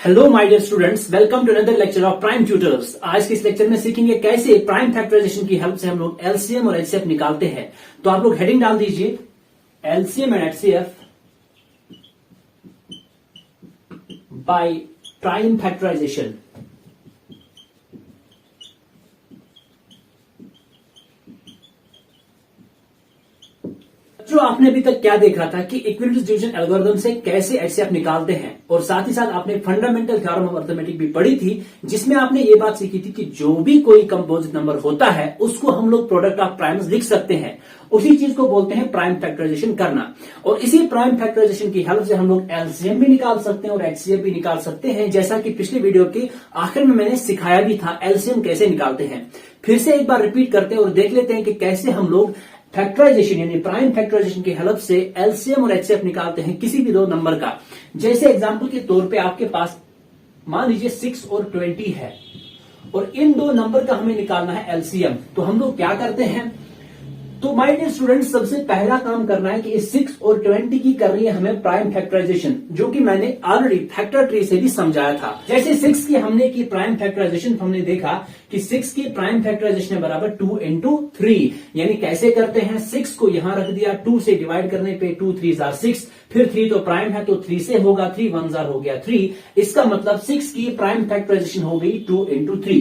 Hello my dear students, welcome to another lecture of prime tutors. आज के इस lecture में सीखेंगे कैसे प्राइम फैक्टराइजेशन की हेल्प से हम लोग एलसीएम और एचसीएफ निकालते हैं। तो आप लोग हेडिंग डाल दीजिए LCM and HCF by prime factorisation. जो आपने अभी तक क्या देख रहा था कि इक्विवेलेंस डिवीजन एल्गोरिथम से कैसे एचसीएफ निकालते हैं, और साथ ही साथ आपने फंडामेंटल थ्योरम ऑफ अरिथमेटिक भी पढ़ी थी, जिसमें आपने ये बात सीखी थी कि जो भी कोई कंपोजिट नंबर होता है उसको हम लोग प्रोडक्ट ऑफ प्राइम्स लिख सकते हैं। उसी चीज को बोलते हैं प्राइम फैक्टराइजेशन करना। और इसी प्राइम फैक्टराइजेशन की हेल्प से हम लोग एलसीएम भी निकाल सकते हैं और एचसीएफ भी निकाल सकते हैं, जैसा कि पिछले वीडियो के आखिर में मैंने सिखाया भी था एलसीएम कैसे निकालते हैं। फिर से एक बार रिपीट करते हैं और देख लेते हैं कि कैसे हम लोग फैक्टराइजेशन यानी प्राइम फैक्टराइजेशन की हेल्प से एलसीएम और एचसीएफ निकालते हैं किसी भी दो नंबर का। जैसे एग्जांपल के तौर पे आपके पास मान लीजिए 6 और 20 है, और इन दो नंबर का हमें निकालना है एलसीएम। तो हम लोग क्या करते हैं, तो माय डियर स्टूडेंट्स, सबसे पहला काम करना है कि इस 6 और 20 की करनी है हमें प्राइम फैक्टराइजेशन, जो कि मैंने ऑलरेडी फैक्टर ट्री से भी समझाया था। जैसे 6 की हमने की प्राइम फैक्टराइजेशन, हमने देखा कि 6 की प्राइम फैक्टराइजेशन है बराबर 2 into 3। यानी कैसे करते हैं, 6 को यहां रख दिया, 2 से डिवाइड करने पे 2 3 are 6, फिर 3 तो प्राइम है तो 3 से होगा, 3 1 हो गया 3। इसका मतलब 6 की प्राइम फैक्टराइजेशन हो गई 2 into 3।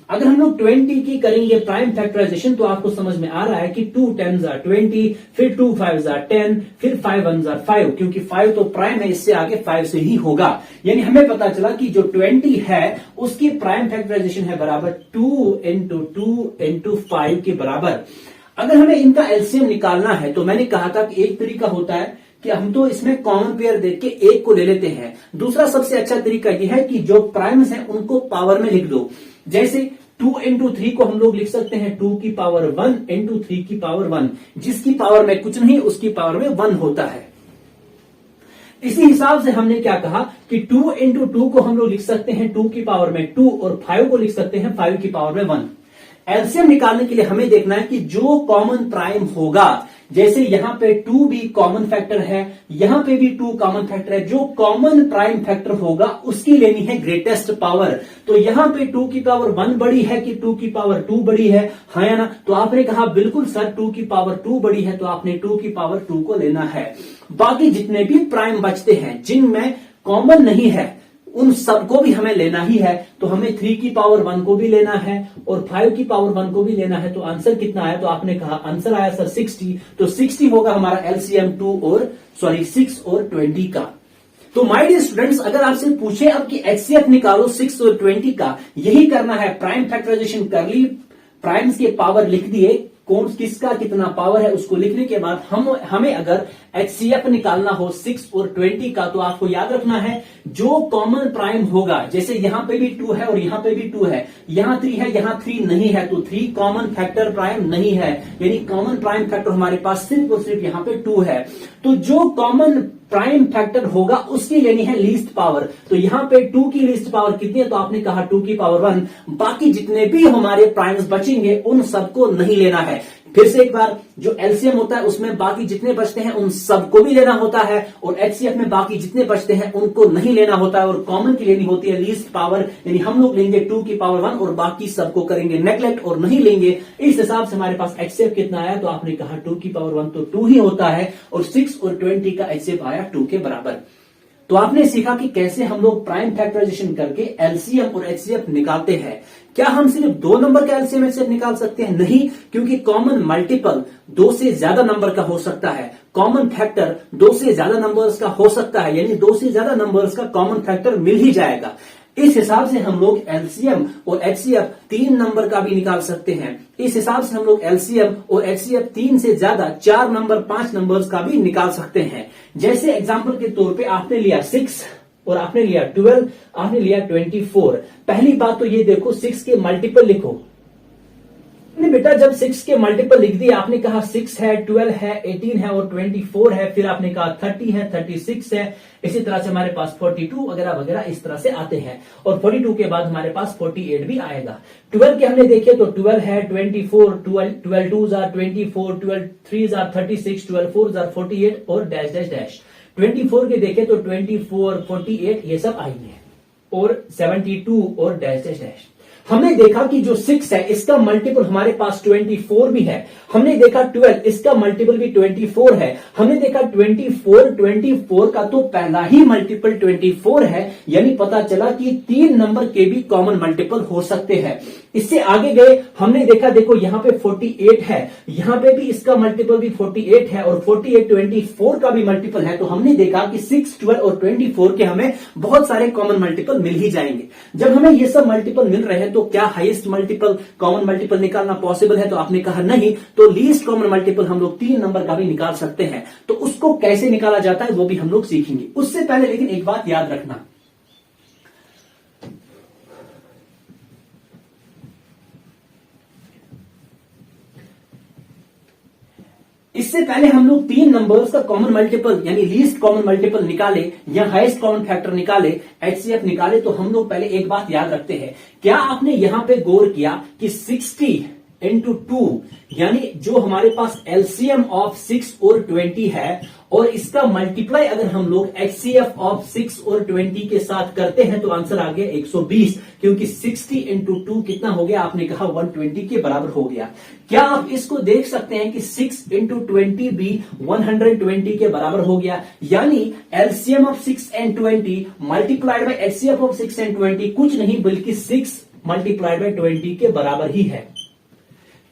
अगर हम लोग 20 की करेंगे प्राइम फैक्टराइजेशन, तो आपको समझ में आ रहा है कि 2 10s are 20, फिर 2 5s are 10, फिर 5 1s are 5, क्योंकि 5 तो प्राइम है, इससे आगे 5 से ही होगा। यानी हमें पता चला कि जो 20 है उसकी प्राइम फैक्टराइजेशन है बराबर 2 into 2 into 5 के बराबर। अगर हमें इनका एलसीएम निकालना है, तो मैंने कहा था कि एक तरीका होता है कि हम तो इसमें कॉमन पेयर देख के एक को ले लेते हैं। दूसरा सबसे अच्छा तरीका यह है कि जो प्राइम्स हैं उनको पावर में लिख दो। जैसे 2 into 3 को हम लोग लिख सकते हैं 2 की पावर 1 into 3 की पावर 1, जिसकी पावर में कुछ नहीं उसकी पावर में 1 होता है। इसी हिसाब से हमने क्या कहा कि 2 into 2 को हम लोग लिख सकते हैं 2 की पावर में 2, और 5 को लिख सकते हैं 5 की पावर में 1। एलसीएम निकालने के लिए हमें देखना है कि जो कॉमन प्राइम होगा, जैसे यहां पे 2 भी कॉमन फैक्टर है, यहां पे भी 2 कॉमन फैक्टर है, जो कॉमन प्राइम फैक्टर होगा उसकी लेनी है ग्रेटेस्ट पावर। तो यहां पे 2 की पावर 1 बड़ी है कि 2 की पावर 2 बड़ी है, हाँ या ना? तो आपने कहा बिल्कुल सर 2 की पावर 2 बड़ी है, तो आपने 2 की पावर 2 को लेना है। बाकी जितने भी प्राइम बचते हैं जिनमें कॉमन नहीं है उन सबको भी हमें लेना ही है। तो हमें 3 की पावर 1 को भी लेना है और 5 की पावर 1 को भी लेना है। तो आंसर कितना आया, तो आपने कहा आंसर आया सर 60। तो 60 होगा हमारा एलसीएम 6 और 20 का। तो माय डियर स्टूडेंट्स, अगर आपसे पूछे अब कि एचसीएफ निकालो 6 और 20 का, यही करना है। प्राइम फैक्टराइजेशन कर ली, प्राइम्स के पावर लिख दिए, कौन किसका कितना पावर है उसको लिखने के बाद हमें अगर एचसीएफ निकालना हो 6 और 20 का, तो आपको याद रखना है जो कॉमन प्राइम होगा, जैसे यहां पे भी 2 है और यहां पे भी 2 है, यहां 3 है यहां 3 नहीं है, तो 3 कॉमन फैक्टर प्राइम नहीं है। यानी कॉमन प्राइम फैक्टर हमारे पास सिर्फ और सिर्फ यहां पे 2 है। तो जो कॉमन प्राइम फैक्टर होगा उसकी लेनी है लीस्ट पावर। तो यहां पे 2 की लीस्ट पावर कितनी है, तो आपने कहा 2 की पावर 1। बाकी जितने भी हमारे प्राइम्स बचेंगे उन सबको नहीं लेना है। फिर से एक बार, जो एलसीएम होता है उसमें बाकी जितने बचते हैं उन सबको भी लेना होता है, और एचसीएफ में बाकी जितने बचते हैं उनको नहीं लेना होता है, और कॉमन की लेनी होती है लीस्ट पावर। यानी हम लोग लेंगे 2 की पावर 1 और बाकी सबको करेंगे नेग्लेक्ट और नहीं लेंगे। इस हिसाब से हमारे पास एचसीएफ कितना आया, तो आपने कहा 2 की पावर 1 तो 2 ही होता है, और 6 और 20 का एचसीएफ आया 2 के बराबर। तो आपने सीखा कि कैसे हम लोग प्राइम फैक्टराइजेशन करके एलसीएम और एचसीएफ निकालते हैं। क्या हम सिर्फ 2 नंबर का एलसीएम एचसीएफ निकाल सकते हैं? नहीं, क्योंकि कॉमन मल्टीपल 2 से ज्यादा नंबर का हो सकता है, कॉमन फैक्टर 2 से ज्यादा नंबर्स का हो सकता है, यानी 2 से ज्यादा नंबर्स का कॉमन फैक्टर मिल ही जाएगा। इस हिसाब से हम लोग एलसीएम और एचसीएफ 3 नंबर का भी निकाल सकते हैं। इस हिसाब से हम लोग एलसीएम और एचसीएफ 3 से ज्यादा 4 नंबर 5 नंबर्स का भी निकाल सकते हैं। जैसे एग्जांपल के तौर पे आपने लिया 6 और आपने लिया 12, आपने लिया 24। पहली बात तो ये देखो 6 के मल्टीपल लिखो। बेटा जब 6 के मल्टीपल लिख दिए, आपने कहा 6 है, 12 है, 18 है और 24 है, फिर आपने कहा 30 है, 36 है, इसी तरह से हमारे पास 42 वगैरह वगैरह इस तरह से आते हैं, और 42 के बाद हमारे पास 48 भी आएगा। 12 के हमने देखे तो 12 है, 24, 12 2s are 24, 12 3s are 36, 12 4s are 48 और डैश डैश डैश। 24 के देखे तो 24, 48 ये सब आएंगे। और 72 और डैश डैश डैश। हमने देखा कि जो 6 है इसका मल्टीपल हमारे पास 24 भी है। हमने देखा 12 इसका मल्टीपल भी 24 है। हमने देखा 24 का तो पहला ही मल्टीपल 24 है, यानी पता चला कि 3 नंबर के भी कॉमन मल्टीपल हो सकते हैं। इससे आगे गए, हमने देखा देखो यहां पे 48 है, यहां पे भी इसका मल्टीपल भी 48 है और 48 24 का भी मल्टीपल है। तो हमने देखा कि 6, 12 और 24 के हमें बहुत सारे कॉमन मल्टीपल मिल ही जाएंगे। जब हमें ये सब मल्टीपल मिल रहे हैं तो क्या हाईएस्ट मल्टीपल कॉमन मल्टीपल निकालना पॉसिबल है? तो आपने कहा नहीं, तो लीस्ट कॉमन मल्टीपल हम लोग 3 नंबर का भी निकाल सकते हैं। तो उसको कैसे निकाला जाता है वो भी हम लोग सीखेंगे। उससे पहले लेकिन एक बात याद रखना, इससे पहले हम लोग 3 नंबर्स का कॉमन मल्टीपल यानी लीस्ट कॉमन मल्टीपल निकाले या हाईएस्ट कॉमन फैक्टर निकाले, एचसीएफ निकाले, तो हम लोग पहले एक बात याद रखते हैं। क्या आपने यहां पे गौर किया कि 60 इंटू 2 यानी जो हमारे पास एलसीएम ऑफ 6 और 20 है और इसका मल्टीप्लाई अगर हम लोग एचसीएफ ऑफ 6 और 20 के साथ करते हैं तो आंसर आ गया 120, क्योंकि 60 इंटू 2 कितना हो गया? आपने कहा 120 के बराबर हो गया। क्या आप इसको देख सकते हैं कि 6 इंटू 20 भी 120 के बराबर हो गया? यानी LCM of 6 and 20 multiplied by HCF of 6 and 20 कुछ नहीं बल्कि 6 मल्टीप्लाइड बाय 20 के बराबर ही है।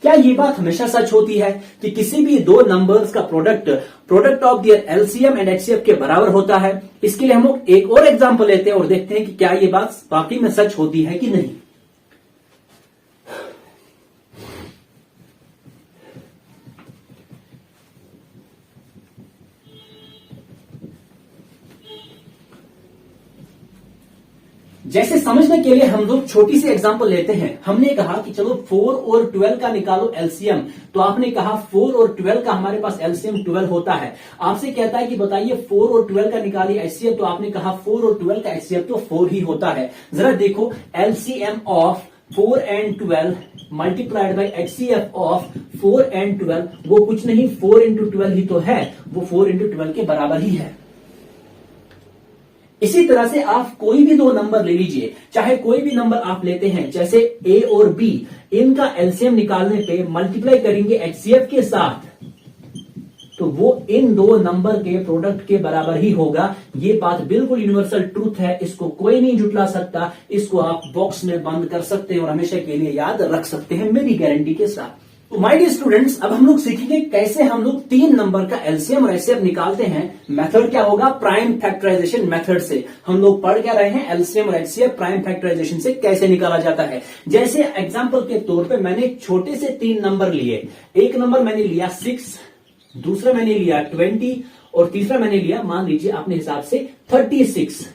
क्या ये बात हमेशा सच होती है कि किसी भी दो नंबर्स का product of their LCM and HCF के बराबर होता है? इसके लिए हम लोग एक और एग्जांपल लेते हैं और देखते हैं कि क्या ये बात वाकई में सच होती है कि नहीं। जैसे समझने के लिए हम लोग छोटी सी एग्जांपल लेते हैं। हमने कहा कि चलो 4 और 12 का निकालो एलसीएम, तो आपने कहा 4 और 12 का हमारे पास एलसीएम 12 होता है। आपसे कहता है कि बताइए 4 और 12 का निकालिए एचसीएफ, तो आपने कहा 4 और 12 का एचसीएफ तो 4 ही होता है। जरा देखो LCM of 4 and 12 multiplied by HCF of 4 and 12, वो कुछ नहीं 4 इंटू 12 ही तो है, वो 4 इंटू 12 के बराबर ही है। इसी तरह से आप कोई भी दो नंबर ले लीजिए, चाहे कोई भी नंबर आप लेते हैं, जैसे ए और बी, इनका एलसीएम निकालने पे मल्टीप्लाई करेंगे एचसीएफ के साथ, तो वो इन दो नंबर के प्रोडक्ट के बराबर ही होगा। ये बात बिल्कुल यूनिवर्सल ट्रूथ है, इसको कोई नहीं जुटला सकता। इसको आप बॉक्स में बंद कर सकते हैं और हमेशा के लिए याद रख सकते हैं मेरी गारंटी के साथ। तो माय डियर स्टूडेंट्स, अब हम लोग सीखेंगे कैसे हम लोग 3 नंबर का एलसीएम और एचसीएफ निकालते हैं। मेथड क्या होगा? प्राइम फैक्टराइजेशन मेथड से। हम लोग पढ़ क्या रहे हैं? एलसीएम और एचसीएफ प्राइम फैक्टराइजेशन से कैसे निकाला जाता है। जैसे एग्जांपल के तौर पे मैंने छोटे से 3 नंबर लिए। एक नंबर मैंने लिया 6, दूसरा मैंने लिया 20 और तीसरा मैंने लिया, मान लीजिए अपने हिसाब से 36।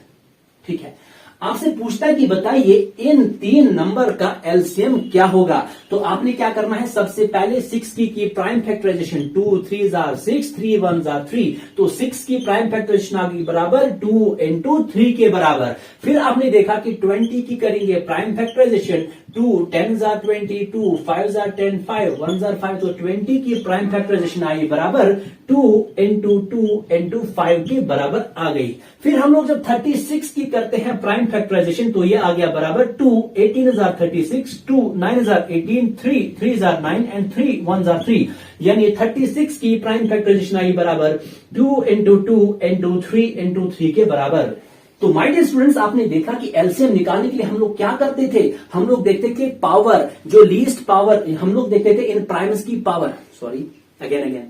ठीक है, आपसे पूछता है कि बताइए इन 3 नंबर का एलसीएम क्या होगा। तो आपने क्या करना है? सबसे पहले 6 की प्राइम फैक्टराइजेशन, 2 3 जार 6, 3 1 जार 3, तो 6 की प्राइम फैक्टराइजेशन आ गई बराबर 2 इंटू 3 के बराबर। फिर आपने देखा कि 20 की करेंगे प्राइम फैक्टराइजेशन, 2 10 जार 20, 2 5 जार 10, 5 1 जार 5, तो 20 की प्राइम फैक्टराइजेशन आई बराबर 2 इंटू 5 के बराबर आ गई। फिर हम लोग जब 36 की करते हैं प्राइम फैक्टराइजेशन, तो ये आ गया बराबर 2 18 jar 36, 2 9 jar 18, 3 3 jar 9 and 3 1 jar 3, यानी 36 की प्राइम फैक्टराइजेशन आई बराबर 2 इंटू 3 इंटू 3 के बराबर। तो माय डियर स्टूडेंट्स, आपने देखा कि एलसीएम निकालने के लिए हम लोग क्या करते थे? हम लोग देखते थे पावर, जो लीस्ट पावर, हम लोग देखते थे इन प्राइम्स की power. Sorry, again.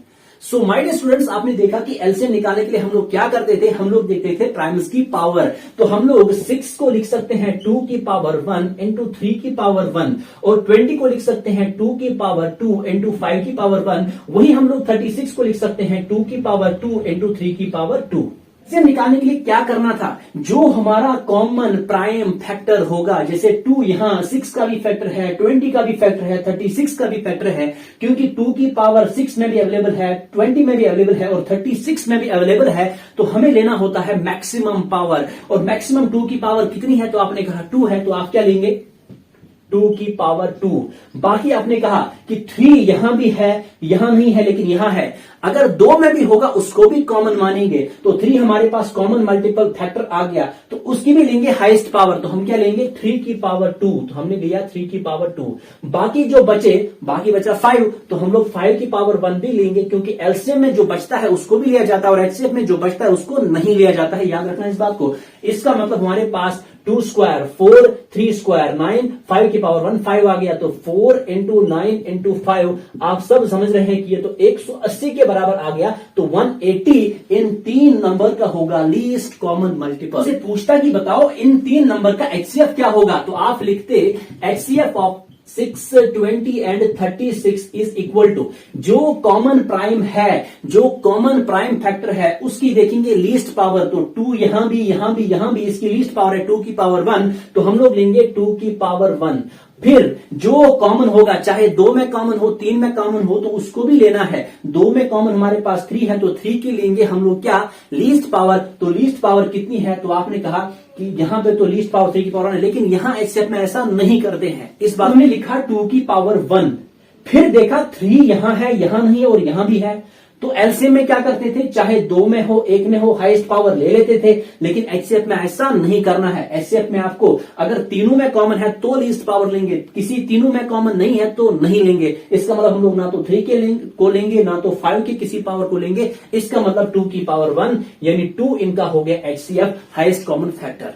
So my dear students, आपने देखा कि एलसीएम निकालने के लिए हम लोग क्या करते थे? हम लोग देखते थे प्राइम्स की पावर। तो हम लोग 6 को लिख सकते हैं 2 की पावर 1 इंटू 3 की पावर 1, और 20 को लिख सकते हैं 2 की पावर 2 इंटू 5 की पावर 1। वही हम लोग 36 को लिख सकते हैं 2 की पावर 2 इंटू 3 की पावर 2। इसे निकालने के लिए क्या करना था? जो हमारा कॉमन प्राइम फैक्टर होगा, जैसे 2 यहां 6 का भी फैक्टर है, 20 का भी फैक्टर है, 36 का भी फैक्टर है, क्योंकि 2 की पावर 6 में भी अवेलेबल है, 20 में भी अवेलेबल है और 36 में भी अवेलेबल है। तो हमें लेना होता है मैक्सिमम पावर, और मैक्सिमम 2 की पावर कितनी है? तो आपने कहा 2 है, तो आप क्या लेंगे? 2 की पावर 2। बाकी आपने कहा कि 3 यहां भी है, यहां नहीं है, लेकिन यहां है। अगर 2 में भी होगा उसको भी कॉमन मानेंगे, तो 3 हमारे पास कॉमन मल्टीपल फैक्टर आ गया, तो उसकी भी लेंगे हाईएस्ट पावर, तो हम क्या लेंगे 3 की पावर 2, तो हमने लिया 3 की पावर 2। बाकी जो बाकी बचा 5, तो हम लोग 5 की पावर 1 भी लेंगे, क्योंकि एलसीएम में जो बचता है उसको भी लिया जाता है और एचसीएफ में जो बचता है उसको नहीं लिया जाता है, याद रखना इस बात को। इसका मतलब हमारे पास 2 स्क्वायर 4, 3 स्क्वायर 9, 5 की पावर 1 5 आ गया, तो 4 इंटू 9 इंटू 5, आप सब समझ रहे हैं कि ये तो 180 के बराबर आ गया, तो 180 इन 3 नंबर का होगा लीस्ट कॉमन मल्टीपल। से पूछता कि बताओ इन 3 नंबर का एचसीएफ क्या होगा, तो आप लिखते HCF of 6, 20 and 36 is equal to, जो कॉमन प्राइम है, जो कॉमन प्राइम फैक्टर है उसकी देखेंगे लीस्ट पावर, तो 2 यहां भी, यहां भी, यहां भी, इसकी लीस्ट पावर है 2 की पावर 1, तो हम लोग लेंगे 2 की पावर 1। फिर जो कॉमन होगा, चाहे 2 में कॉमन हो, 3 में कॉमन हो, तो उसको भी लेना है। 2 में कॉमन हमारे पास 3 है, तो 3 की लेंगे हम लोग क्या, लीस्ट पावर। तो लीस्ट पावर कितनी है, तो आपने कहा कि यहां पे तो लीस्ट पावर 3 की पावर 1 है, लेकिन यहां एचसीएफ में ऐसा नहीं करते हैं। इस बात में लिखा 2 की पावर 1, फिर देखा 3 यहां है, यहां नहीं है और यहां भी है, तो एलसीएम में क्या करते थे, चाहे 2 में हो, 1 में हो, हाईएस्ट पावर ले लेते थे, लेकिन एचसीएफ में ऐसा नहीं करना है। एचसीएफ में आपको अगर तीनों में कॉमन है तो लीस्ट पावर लेंगे, किसी तीनों में कॉमन नहीं है तो नहीं लेंगे। इसका मतलब हम लोग ना तो 3 को लेंगे, ना तो 5 के किसी पावर को लेंगे। इसका मतलब 2 की पावर 1 यानी 2 इनका हो गया एचसीएफ, हाईएस्ट कॉमन फैक्टर।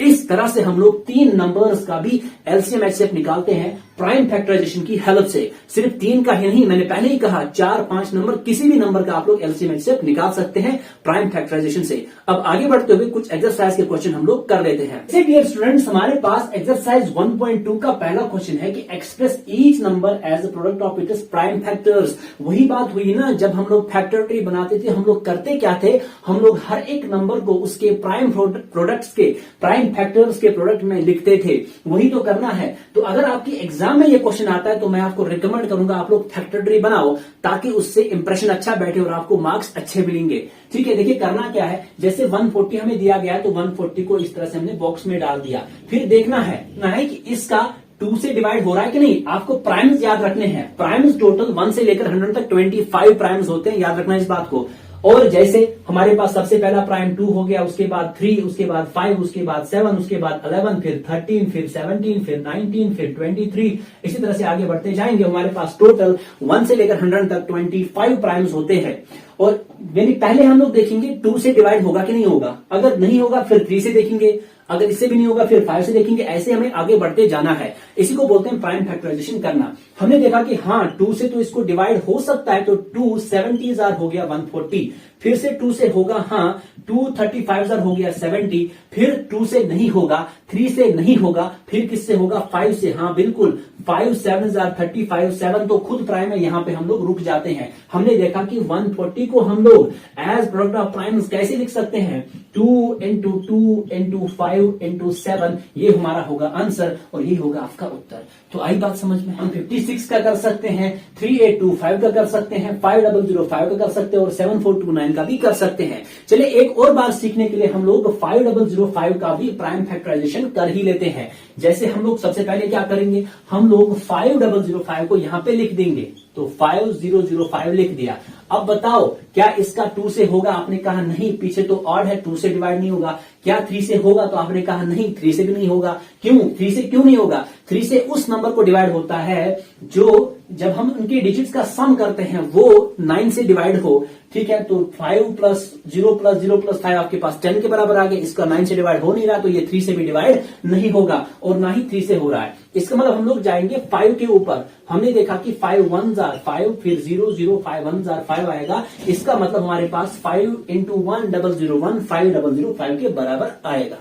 इस तरह से हम लोग 3 नंबर्स का भी एलसीएम एचसीएफ निकालते हैं प्राइम फैक्टराइजेशन की हेल्प से। सिर्फ 3 का ही नहीं, मैंने पहले ही कहा 4, 5 नंबर, किसी भी नंबर का आप लोग एलसीएम एचसीएफ निकाल सकते हैं प्राइम फैक्टराइजेशन से। अब आगे बढ़ते हुए कुछ एक्सरसाइज के क्वेश्चन हम लोग कर लेते हैं। डियर स्टूडेंट्स, हमारे पास एक्सरसाइज 1.2 का पहला क्वेश्चन है कि express each number as a product of its prime factors. वही बात हुई ना, जब हम लोग फैक्टर ट्री बनाते थे हम लोग करते क्या थे, हम लोग हर एक नंबर को उसके प्राइम प्रोडक्ट्स के, प्राइम फैक्टर्स के प्रोडक्ट में लिखते थे। वही तो करना है। तो अगर आपकी एग्जाम में ये क्वेश्चन आता है तो मैं आपको रिकमेंड करूंगा आप लोग फैक्टर ट्री बनाओ, ताकि उससे इंप्रेशन अच्छा बैठे और आपको मार्क्स अच्छे मिलेंगे। ठीक है, देखिए करना क्या है, जैसे 140 हमें दिया गया है तो 140 को इस तरह से हमने बॉक्स में डाल दिया। फिर देखना है कि इसका 2 से डिवाइड हो रहा है कि नहीं। आपको प्राइम्स याद रखने हैं। प्राइम्स टोटल 1 से लेकर 100 तक 25 प्राइम्स होते हैं, याद रखना इस बात को। और जैसे हमारे पास सबसे पहला प्राइम 2 हो गया, उसके बाद 3, उसके बाद 5, उसके बाद 7, उसके बाद 11, फिर 13, फिर 17, फिर 19, फिर 23, इसी तरह से आगे बढ़ते जाएंगे। हमारे पास टोटल 1 से लेकर 100 तक 25 प्राइम्स होते हैं। और यानी पहले हम लोग देखेंगे 2 से डिवाइड होगा कि नहीं होगा। अगर नहीं होगा फिर 3 से देखेंगे, अगर इससे भी नहीं होगा फिर 5 से देखेंगे। ऐसे हमें आगे बढ़ते जाना है। इसी को बोलते हैं प्राइम फैक्टराइजेशन करना। हमने देखा कि हाँ 2 से तो इसको डिवाइड हो सकता है, तो 2 70 हो गया 140, फिर से 2 से होगा, हाँ 2 35 हो गया 70, फिर 2 से नहीं होगा, 3 से नहीं होगा, फिर किससे होगा 5 से, हाँ बिल्कुल 5 7 35, 7 तो खुद प्राइम है, यहां पे हम लोग रुक जाते हैं। हमने देखा कि 140 को हम लोग एज प्रोडक्ट ऑफ प्राइम्स कैसे लिख सकते हैं, 2 इंटू 2 इंटू 5 इंटू 7, ये हमारा होगा आंसर और ये होगा आपका उत्तर। तो आई बात समझ में। हम 56 का कर सकते हैं, 3825 का कर सकते हैं, 5005 का कर सकते हैं और 7429 का भी कर सकते हैं। चलिए एक और बात सीखने के लिए हम लोग 5005 का भी प्राइम फैक्टराइजेशन कर ही लेते हैं। जैसे हम लोग सबसे पहले क्या करेंगे, हम लोग 5005 को यहां पे लिख देंगे, तो 5005 लिख दिया। अब बताओ क्या इसका 2 से होगा, आपने कहा नहीं, पीछे तो ऑड है, 2 से डिवाइड नहीं होगा। क्या 3 से होगा, तो आपने कहा नहीं, 3 से भी नहीं होगा। क्यों 3 से क्यों नहीं होगा, 3 से उस नंबर को डिवाइड होता है जो जब हम उनके डिजिट्स का सम करते हैं वो 9 से डिवाइड हो। ठीक है, तो 5 प्लस 0 प्लस 0 प्लस 5 आपके पास 10 के बराबर आ गया। इसका 9 से डिवाइड हो नहीं रहा, तो ये 3 से भी डिवाइड नहीं होगा और ना ही 3 से हो रहा है। इसका मतलब हम लोग जाएंगे 5 के ऊपर। हमने देखा कि 5 1s are 5, फिर 0 0 5 1s are 5 आएगा। इसका मतलब हमारे पास 5 इंटू 1001 5005 के बराबर आएगा।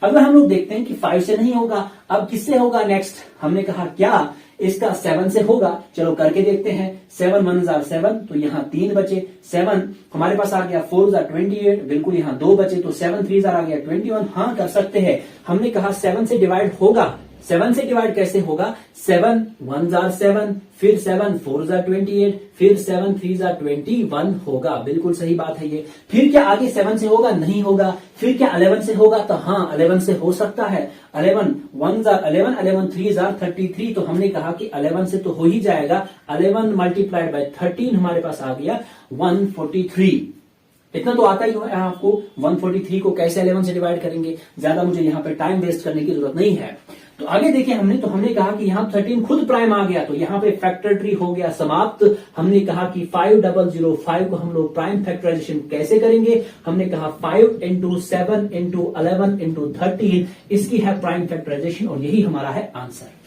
अगर हम लोग देखते हैं कि 5 से नहीं होगा, अब किससे होगा नेक्स्ट, हमने कहा क्या इसका 7 से होगा। चलो करके देखते हैं, 7 1s are 7, तो यहाँ 3 बचे। 7 हमारे पास आ गया, 4s are 28, बिल्कुल यहाँ 2 बचे, तो 7 3s are आ गया 21। हाँ कर सकते हैं। हमने कहा 7 से डिवाइड होगा, 7 से डिवाइड कैसे होगा? 7 1 are 7, फिर 7 4 are 28, फिर 7 3 are 21 होगा। बिल्कुल सही बात है ये। फिर क्या आगे 7 से होगा? नहीं होगा। फिर क्या 11 से होगा? तो हाँ 11 से हो सकता है। 11 1 are 11, 11 3 are 33, तो हमने कहा कि 11 से तो हो ही जाएगा। 11 मल्टीप्लाइड बाय 13 हमारे पास आ गया 143। इतना तो आता ही है आपको। 143 को कैसे 11 से डिवाइड करेंगे? ज्यादा मुझे यहाँ पे टाइम वेस्ट करने की जरूरत नहीं है। तो आगे देखिए हमने कहा कि यहाँ 13 खुद प्राइम आ गया, तो यहाँ पे फैक्टर ट्री हो गया समाप्त। हमने कहा कि 5005 को हम लोग प्राइम फैक्टराइजेशन कैसे करेंगे? हमने कहा 5 इंटू 7 इंटू 11 इंटू 13, इसकी है प्राइम फैक्टराइजेशन और यही हमारा है आंसर।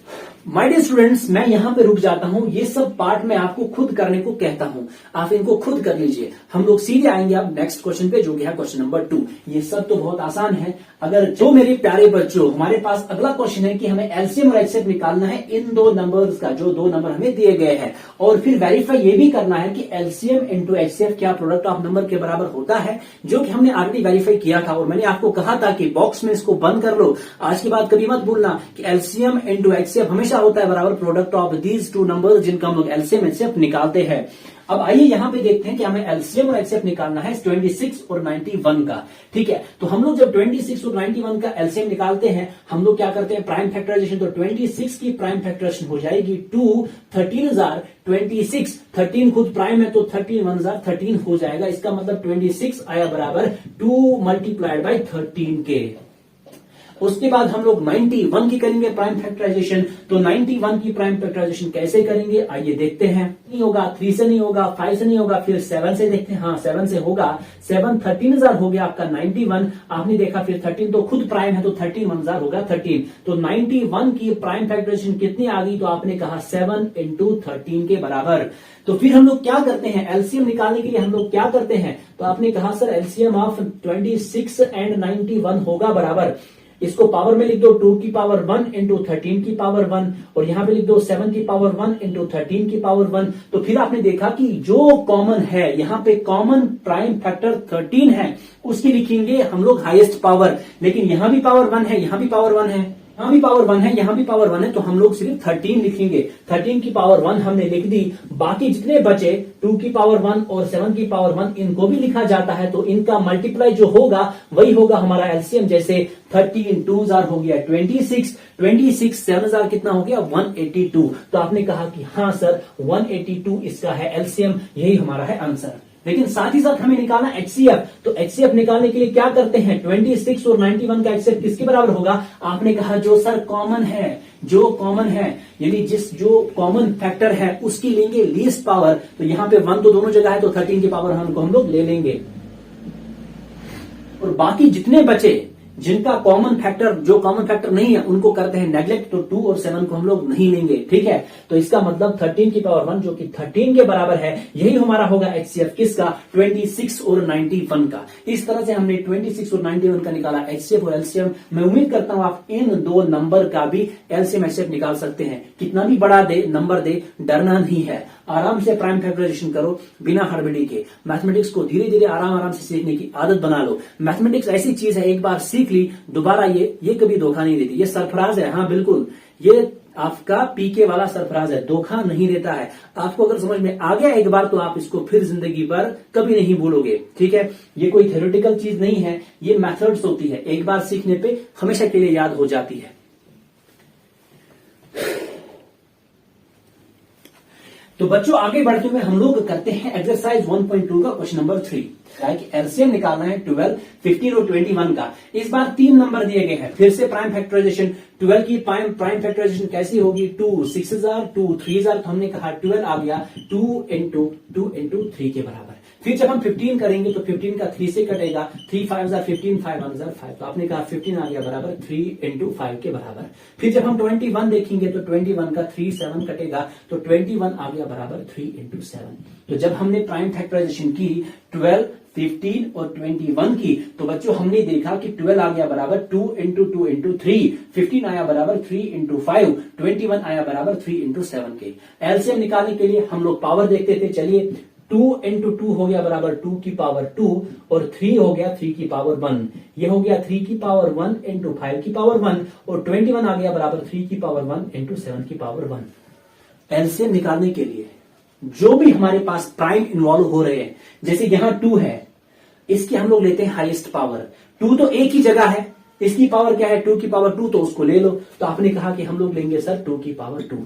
माय डियर स्टूडेंट्स, मैं यहां पे रुक जाता हूं। ये सब पार्ट मैं आपको खुद करने को कहता हूं, आप इनको खुद कर लीजिए। हम लोग सीधे आएंगे अब नेक्स्ट क्वेश्चन पे, जो कि है क्वेश्चन नंबर 2। ये सब तो बहुत आसान है। अगर जो मेरे प्यारे बच्चों, हमारे पास अगला क्वेश्चन है कि हमें एलसीएम और एचसीएफ निकालना है इन दो नंबर्स का, जो दो नंबर हमें दिए गए हैं, और फिर वेरीफाई ये भी करना है कि एलसीएम इंटू एचसीएफ क्या प्रोडक्ट ऑफ नंबर के बराबर होता है, जो कि हमने ऑलरेडी वेरीफाई किया था। और मैंने आपको कहा था कि बॉक्स में इसको बंद कर लो। आज के बाद कभी मत भूलना कि एलसीएम इंटू एचसीएफ हमेशा होता है बराबर product of these two numbers, जिनका हम लोग एलसीएम एचसीएफ निकालते हैं। अब आइए यहां पे देखते हैं कि हमें एलसीएम और एचसीएफ निकालना है 26 और 91 का। ठीक है, तो हम लोग जब 26 और 91 का एलसीएम निकालते हैं, हम लोग क्या करते हैं? Prime factorisation. तो 26 की प्राइम फैक्टराइजेशन हो जाएगी 2, 13 26, 13 खुद प्राइम है, तो 13 1 13 हो जाएगा। इसका मतलब 26 आया बराबर 2 मल्टीप्लाइड बाय 13 के। उसके बाद हम लोग 91 की करेंगे प्राइम फैक्टराइजेशन। तो 91 की प्राइम फैक्टराइजेशन कैसे करेंगे? आइए देखते हैं। नहीं होगा, 3 से नहीं होगा, 5 से नहीं होगा, फिर 7 से देखते हैं। हाँ 7 से होगा। 7 13,000 हो गया आपका 91। आपने देखा फिर 13 तो खुद प्राइम है, तो 13 1 होगा 13। तो 91 की प्राइम फैक्टराइजेशन कितनी आ गई? तो आपने कहा 7 इंटू 13 के बराबर। तो फिर हम लोग क्या करते हैं? एलसीएम निकालने के लिए हम लोग क्या करते हैं? तो आपने कहा सर एलसीएम ऑफ 26 एंड 91 होगा बराबर, इसको पावर में लिख दो 2 की पावर 1 इंटू 13 की पावर 1, और यहां पे लिख दो 7 की पावर 1 इंटू 13 की पावर 1। तो फिर आपने देखा कि जो कॉमन है, यहां पे कॉमन प्राइम फैक्टर 13 है, उसकी लिखेंगे हम लोग हाईएस्ट पावर। लेकिन यहां भी पावर 1 है, यहां भी पावर 1 है, यहां भी पावर 1 है, यहां भी पावर 1 है, तो हम लोग सिर्फ 13 लिखेंगे। 13 की पावर 1 हमने लिख दी। बाकी जितने बचे 2 की पावर 1 और 7 की पावर 1, इनको भी लिखा जाता है। तो इनका मल्टीप्लाई जो होगा वही होगा हमारा एलसीएम। जैसे 13 2 हो गया 26, 7 कितना हो गया? 182। तो आपने कहा कि हाँ सर 182 इसका है एलसीएम, यही हमारा है आंसर। लेकिन साथ ही साथ हमें निकालना एचसीएफ। तो एचसीएफ निकालने के लिए क्या करते हैं? 26 और 91 का एचसीएफ किसके बराबर होगा? आपने कहा जो सर कॉमन है, जो कॉमन है, यानी जो कॉमन फैक्टर है उसकी लेंगे लीस्ट पावर। तो यहां पे 1 तो दोनों जगह है, तो 13 की पावर 1 को हम लोग ले लेंगे। और बाकी जितने बचे, जिनका कॉमन फैक्टर, जो कॉमन फैक्टर नहीं है, उनको करते हैं नेग्लेक्ट। तो 2 और 7 को हम लोग नहीं लेंगे। ठीक है, तो इसका मतलब 13 की पावर 1 जो कि 13 के बराबर है, यही हमारा होगा एचसीएफ। किसका? 26 और 91 का। इस तरह से हमने 26 और 91 का निकाला एचसीएफ और एलसीएम। मैं उम्मीद करता हूं आप इन दो नंबर का भी एलसीएम एचसीएफ निकाल सकते हैं। कितना भी बड़ा दे नंबर दे, डरना नहीं है। आराम से प्राइम फैक्टराइजेशन करो बिना हड़बड़ी के। मैथमेटिक्स को धीरे धीरे आराम से सीखने की आदत बना लो। मैथमेटिक्स ऐसी चीज है, एक बार सीख ली दोबारा ये कभी धोखा नहीं देती। ये सरफराज है, हाँ बिल्कुल, ये आपका पीके वाला सरफराज है, धोखा नहीं देता है। आपको अगर समझ में आ गया एक बार, तो आप इसको फिर जिंदगी भर कभी नहीं भूलोगे। ठीक है, ये कोई थ्योरेटिकल चीज नहीं है, ये मेथड्स होती है, एक बार सीखने पे हमेशा के लिए याद हो जाती है। तो बच्चों आगे बढ़ते हुए हम लोग करते हैं एक्सरसाइज 1.2 का क्वेश्चन नंबर 3। एलसीएम निकालना है 12, 15 और 21 का। इस बार 3 नंबर दिए गए हैं। फिर से प्राइम फैक्टराइजेशन। 12 की प्राइम फैक्टराइजेशन कैसी होगी? 2 6,000, 2 3,000। तो हमने कहा 12 आ गया 2 इंटू 3 के बराबर। फिर जब हम 15 करेंगे तो 15 का 3 से कटेगा, 3 5 15, 5 1 5। तो आपने कहा 15 आ गया बराबर 3 इंटू 5 के बराबर। फिर जब हम 21 देखेंगे तो 21 का 3 7 कटेगा, तो 21 आ गया बराबर 3 इंटू 7। तो जब हमने प्राइम फैक्टराइजेशन की 12, 15 और 21 की, तो बच्चों हमने देखा कि 12 आ गया बराबर 2 इंटू 3, 15 आया बराबर 3 इंटू 5, 21 आया बराबर 3 इंटू 7 के। एलसीएम निकालने के लिए हम लोग पावर देखते थे। चलिए 2 इंटू 2 हो गया बराबर 2 की पावर 2 और 3 हो गया 3 की पावर 1। ये हो गया 3 की पावर 1 इंटू 5 की पावर 1 और 21 आ गया बराबर 3 की पावर 1 इंटू 7 की पावर 1। एलसीएम निकालने के लिए जो भी हमारे पास प्राइम इन्वॉल्व हो रहे हैं, जैसे यहां 2 है, इसकी हम लोग लेते हैं हाईएस्ट पावर। 2 तो एक ही जगह है, इसकी पावर क्या है 2 की पावर 2, तो उसको ले लो। तो आपने कहा कि हम लोग लेंगे सर 2 की पावर 2।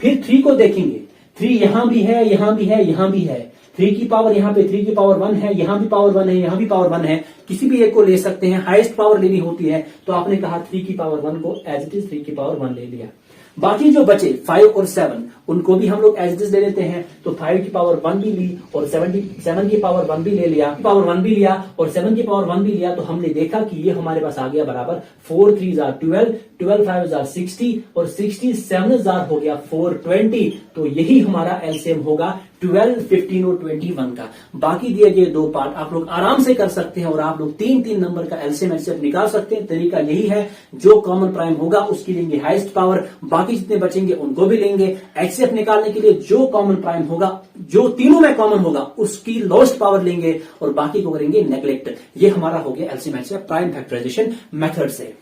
फिर 3 को देखेंगे, 3 यहां भी है, यहां भी है, यहां भी है। 3 की पावर यहां पे 3 की पावर 1 है, यहां भी पावर 1 है, यहां भी पावर 1 है। किसी भी एक को ले सकते हैं, हाईएस्ट पावर लेनी होती है। तो आपने कहा 3 की पावर 1 को एज इट इज 3 की पावर 1 ले लिया। बाकी जो बचे 5 और 7 उनको भी हम लोग एज इट इज ले लेते हैं। तो 5 की पावर 1 भी ली और 7 की पावर 1 भी ले लिया, पावर 1 भी लिया और 7 की पावर 1 भी लिया। तो हमने देखा कि ये हमारे पास आ गया बराबर 4 3 12, 12 5 60 और 67 हो गया 420। तो यही हमारा एलसीएम होगा 12, 15 और 21 का। बाकी दिए गए दो पार्ट आप लोग आराम से कर सकते हैं और आप लोग 3 नंबर का एलसीएम एचसीएफ निकाल सकते हैं। तरीका यही है, जो कॉमन प्राइम होगा उसकी लेंगे हाईएस्ट पावर, बाकी जितने बचेंगे उनको भी लेंगे। एचसीएफ निकालने के लिए जो कॉमन प्राइम होगा, जो तीनों में कॉमन होगा, उसकी लोएस्ट पावर लेंगे और बाकी को करेंगे नेग्लेक्ट। ये हमारा हो गया LCM HCF prime factorisation method से।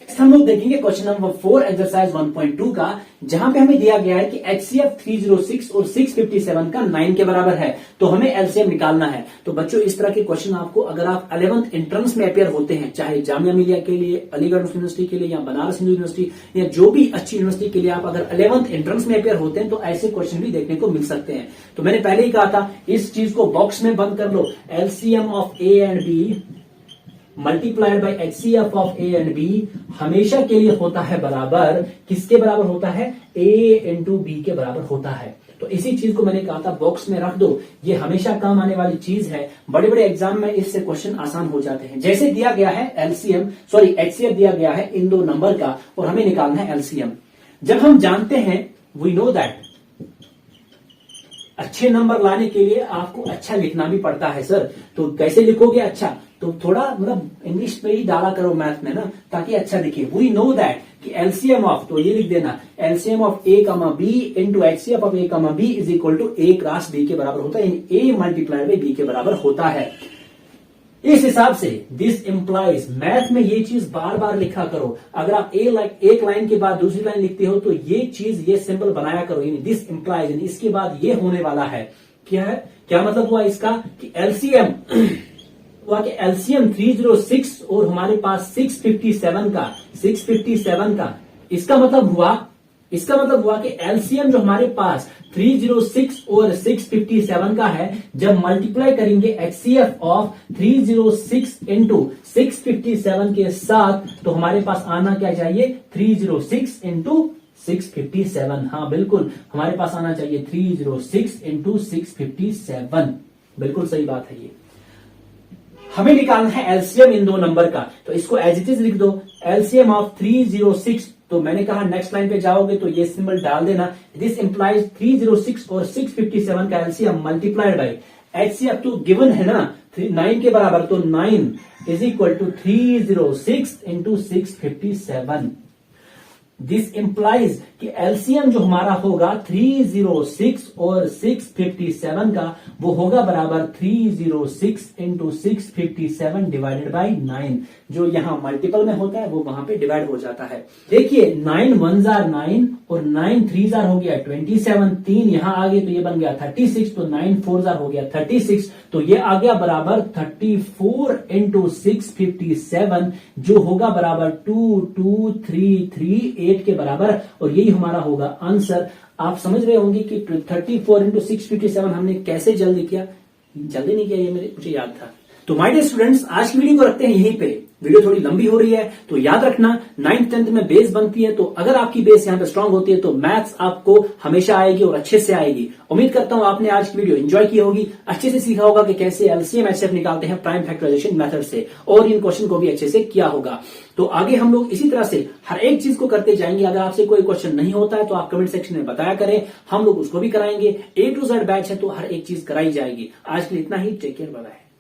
हम लोग देखेंगे क्वेश्चन नंबर 4 एक्सरसाइज 1.2 का, जहां पे हमें दिया गया है कि HCF 306 और 657 का 9 के बराबर है। तो हमें एलसीएम निकालना है। तो बच्चों इस तरह के क्वेश्चन आपको, अगर आप 11th एंट्रेंस में अपेयर होते हैं, चाहे जामिया मिलिया के लिए, अलीगढ़ यूनिवर्सिटी के लिए या बनारस हिंदू यूनिवर्सिटी या जो भी अच्छी यूनिवर्सिटी के लिए आप अगर 11th एंट्रेंस में अपेयर होते हैं, तो ऐसे क्वेश्चन भी देखने को मिल सकते हैं। तो मैंने पहले ही कहा था, इस चीज को बॉक्स में बंद कर लो। LCM of A and B multiplied by HCF of A and B हमेशा के लिए होता है बराबर, किसके बराबर होता है, ए इंटू बी के बराबर होता है। तो इसी चीज को मैंने कहा था बॉक्स में रख दो, ये हमेशा काम आने वाली चीज है। बड़े बड़े एग्जाम में इससे क्वेश्चन आसान हो जाते हैं। जैसे दिया गया है HCF दिया गया है इन दो नंबर का और हमें निकालना है एलसीएम। जब हम जानते हैं, वी नो दैट अच्छे नंबर लाने के लिए आपको अच्छा लिखना भी पड़ता है सर। तो कैसे लिखोगे अच्छा, तो थोड़ा मतलब इंग्लिश में ही डाला करो मैथ में ना, ताकि अच्छा दिखे। वी नो दैट कि एलसीएम ऑफ, तो ये लिख देना, LCM of A comma B into HCF of A comma B is equal to A cross B के बराबर होता है, यानी ए मल्टीप्लाइड बाई बी के बराबर होता है। इस हिसाब से दिस इंप्लाइज, मैथ में ये चीज बार बार लिखा करो। अगर आप एक लाइन के बाद दूसरी लाइन लिखते हो तो ये चीज, ये सिंबल बनाया करो, यानी दिस इंप्लाइज, यानी इसके बाद ये होने वाला है। क्या है, क्या मतलब हुआ इसका कि एलसीएम हुआ कि एलसीएम 306 और हमारे पास 657 का इसका मतलब हुआ कि एलसीएम जो हमारे पास 306 और 657 का है, जब मल्टीप्लाई करेंगे HCF ऑफ 306 इंटू 657 के साथ, तो हमारे पास आना क्या चाहिए, 306 इंटू 657। हाँ बिल्कुल, हमारे पास आना चाहिए 306 इंटू 657। बिल्कुल सही बात है। ये हमें निकालना है एलसीएम इन दो नंबर का, तो इसको एज इट इज लिख दो, एलसीएम ऑफ 306। तो मैंने कहा नेक्स्ट लाइन पे जाओगे तो ये सिंबल डाल देना। दिस इंप्लाइज 306 और 657 का एलसीएम मल्टीप्लाइड बाई HCF तो गिवन है ना 9 के बराबर, तो 9 is equal to 306 into 657। This implies कि एलसीएम जो हमारा होगा 306 और 657 का, वो होगा बराबर 306 इंटू 657 डिवाइडेड बाई 9। जो यहां मल्टीपल में होता है वो वहां पे डिवाइड हो जाता है। देखिए 9 1 जार 9 और 9 3 जार हो गया 27, 3 यहां आ गए तो ये बन गया 36, तो 9 4 जार हो गया 36, तो ये आ गया बराबर 34 इंटू 657, जो होगा बराबर 2233 के बराबर, और यही हमारा होगा आंसर। आप समझ रहे होंगे कि 34 इंटू 657 हमने कैसे जल्दी किया, जल्दी नहीं किया, ये मुझे याद था। तो माय डियर स्टूडेंट्स, आज की वीडियो को रखते हैं यहीं पे। वीडियो थोड़ी लंबी हो रही है तो याद रखना 9th 10th में बेस बनती है, तो अगर आपकी बेस यहाँ पे स्ट्रांग होती है तो मैथ्स आपको हमेशा आएगी और अच्छे से आएगी। उम्मीद करता हूं आपने आज की वीडियो एंजॉय की होगी, अच्छे से सीखा होगा कि कैसे एलसीएम HCF निकालते हैं प्राइम फैक्टराइजेशन मेथड से, और इन क्वेश्चन को भी अच्छे से किया होगा। तो आगे हम लोग इसी तरह से हर एक चीज को करते जाएंगे। अगर आपसे कोई क्वेश्चन नहीं होता है तो आप कमेंट सेक्शन में बताया करें, हम लोग उसको भी कराएंगे। A to Z बैच है तो हर एक चीज कराई जाएगी। आज के लिए इतना ही, टेक केयर, बाय बाय।